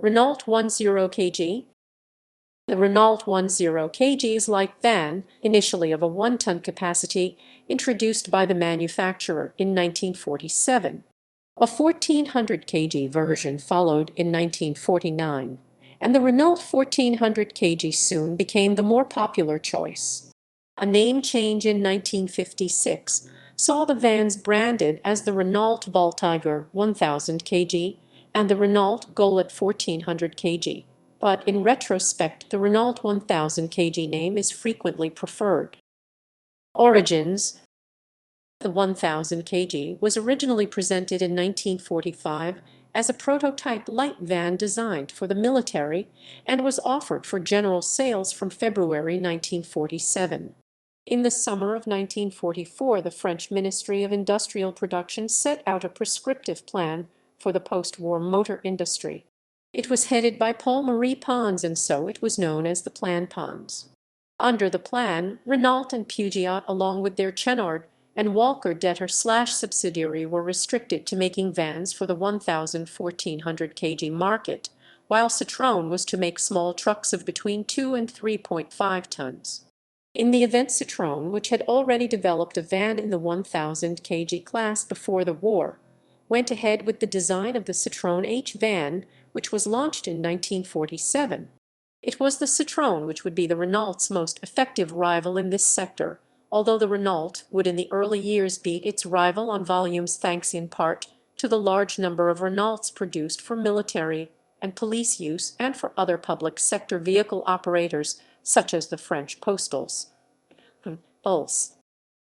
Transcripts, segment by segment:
Renault 10kg. The Renault 10kg is light van, initially of a 1-ton capacity, introduced by the manufacturer in 1947. A 1400 kg version followed in 1949, and the Renault 1400 kg soon became the more popular choice. A name change in 1956 saw the vans branded as the Renault Voltigeur 1000 kg and the Renault Goélette 1400 kg, but in retrospect the Renault 1000 kg name is frequently preferred. Origins. The 1000 kg was originally presented in 1945 as a prototype light van designed for the military and was offered for general sales from February 1947. In the summer of 1944, the French Ministry of Industrial Production set out a prescriptive plan for the post-war motor industry. It was headed by Paul-Marie Pons, and so it was known as the Plan Pons. Under the plan, Renault and Peugeot, along with their Chenard and Walker debtor/subsidiary, were restricted to making vans for the 1400 kg market, while Citroën was to make small trucks of between 2 and 3.5 tons. In the event, Citroën, which had already developed a van in the 1000 kg class before the war, went ahead with the design of the Citroën H van, which was launched in 1947. It was the Citroën which would be the Renault's most effective rival in this sector, although the Renault would in the early years beat its rival on volumes thanks in part to the large number of Renaults produced for military and police use and for other public sector vehicle operators, such as the French postals.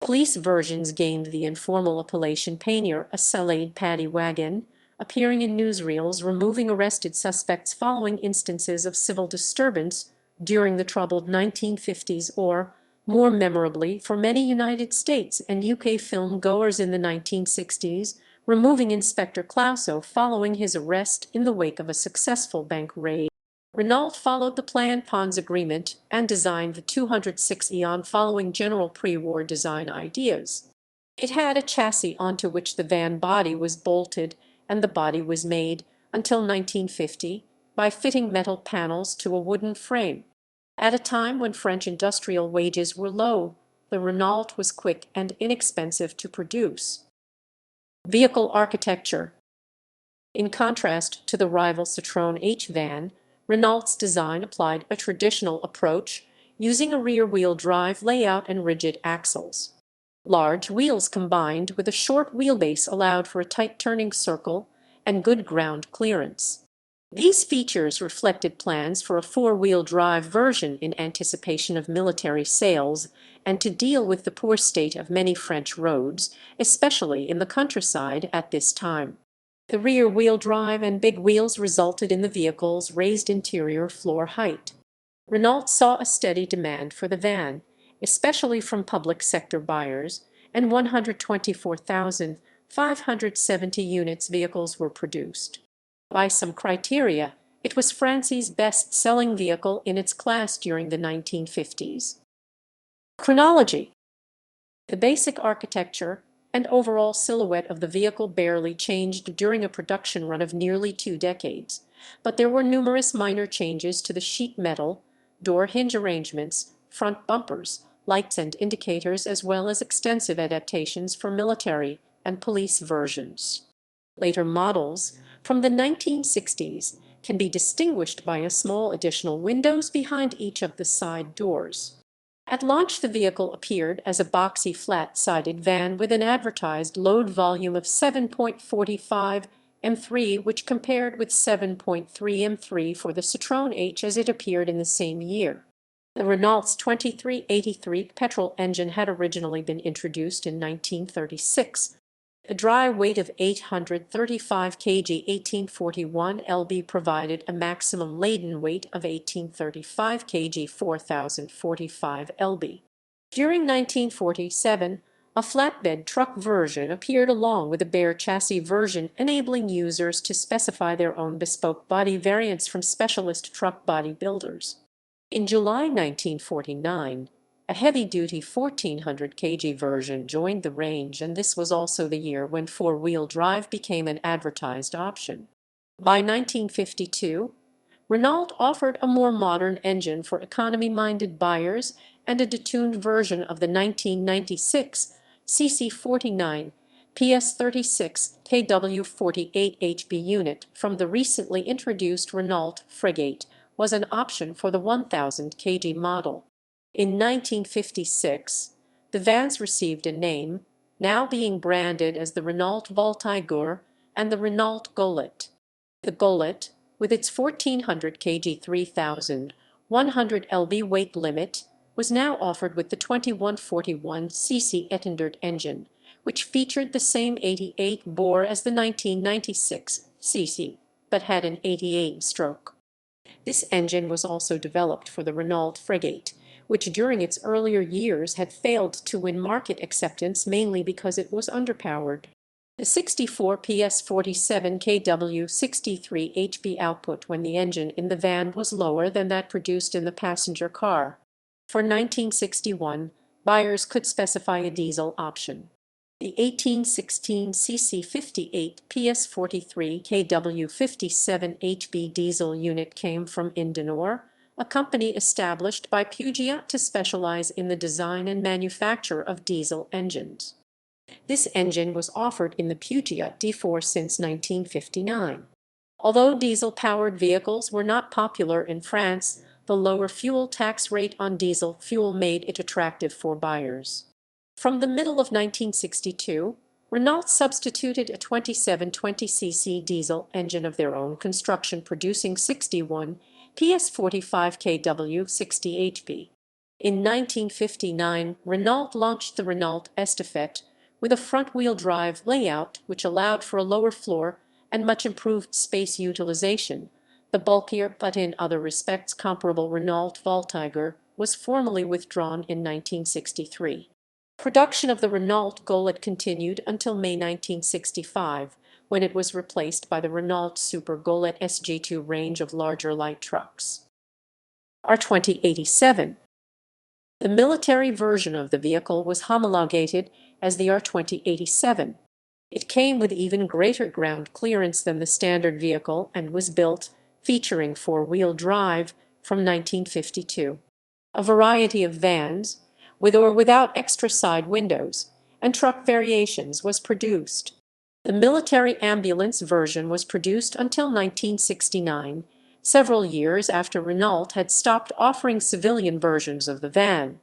Police versions gained the informal appellation pannier, a sellied paddy wagon, appearing in newsreels removing arrested suspects following instances of civil disturbance during the troubled 1950s, or, more memorably for many United States and UK film goers in the 1960s, removing Inspector Clouseau following his arrest in the wake of a successful bank raid. Renault followed the Plan Pons agreement and designed the 206 Eon following general pre-war design ideas. It had a chassis onto which the van body was bolted, and the body was made, until 1950, by fitting metal panels to a wooden frame. At a time when French industrial wages were low, the Renault was quick and inexpensive to produce. Vehicle architecture. In contrast to the rival Citroën H van, Renault's design applied a traditional approach, using a rear-wheel drive layout and rigid axles. Large wheels combined with a short wheelbase allowed for a tight turning circle and good ground clearance. These features reflected plans for a four-wheel drive version in anticipation of military sales and to deal with the poor state of many French roads, especially in the countryside at this time. The rear-wheel drive and big wheels resulted in the vehicle's raised interior floor height. Renault saw a steady demand for the van, especially from public sector buyers, and 124,570 units vehicles were produced. By some criteria, it was France's best-selling vehicle in its class during the 1950s. Chronology. The basic architecture and overall silhouette of the vehicle barely changed during a production run of nearly 2 decades, but there were numerous minor changes to the sheet metal, door hinge arrangements, front bumpers, lights and indicators, as well as extensive adaptations for military and police versions. Later models, from the 1960s, can be distinguished by a small additional windows behind each of the side doors. At launch, the vehicle appeared as a boxy flat-sided van with an advertised load volume of 7.45 m3, which compared with 7.3 m3 for the Citroën H as it appeared in the same year. The Renault's 2383 petrol engine had originally been introduced in 1936. A dry weight of 835 kg 1841 lb provided a maximum laden weight of 1835 kg 4045 lb. During 1947, a flatbed truck version appeared along with a bare chassis version, enabling users to specify their own bespoke body variants from specialist truck body builders. In July 1949, a heavy-duty 1400 kg version joined the range, and this was also the year when four-wheel drive became an advertised option. By 1952, Renault offered a more modern engine for economy-minded buyers and a detuned version of the 1996 CC49 PS36 KW48 HB unit from the recently introduced Renault Frégate was an option for the 1000 kg model. In 1956, the vans received a name, now being branded as the Renault Voltigeur and the Renault Goélette. The Goélette, with its 1400 kg 3100 lb weight limit, was now offered with the 2141 cc Etendard engine, which featured the same 88 bore as the 1996 cc, but had an 88 stroke. This engine was also developed for the Renault Frégate, which during its earlier years had failed to win market acceptance mainly because it was underpowered. The 64 PS 47 kW 63 HP output when the engine in the van was lower than that produced in the passenger car. For 1961, buyers could specify a diesel option. The 1816 cc 58 PS 43 kW 57 HP diesel unit came from Indenor, a company established by Peugeot to specialize in the design and manufacture of diesel engines. This engine was offered in the Peugeot D4 since 1959. Although diesel-powered vehicles were not popular in France, the lower fuel tax rate on diesel fuel made it attractive for buyers. From the middle of 1962, Renault substituted a 2720 cc diesel engine of their own construction producing 61 PS 45 kW 60 HP. In 1959, Renault launched the Renault Estafette, with a front-wheel drive layout which allowed for a lower floor and much improved space utilization. The bulkier but in other respects comparable Renault Voltigeur was formally withdrawn in 1963. Production of the Renault Goélette continued until May 1965, when it was replaced by the Renault Super Goélette SG2 range of larger light trucks. R2087. The military version of the vehicle was homologated as the R2087. It came with even greater ground clearance than the standard vehicle and was built, featuring four-wheel drive, from 1952. A variety of vans, with or without extra side windows, and truck variations was produced. The military ambulance version was produced until 1969, several years after Renault had stopped offering civilian versions of the van.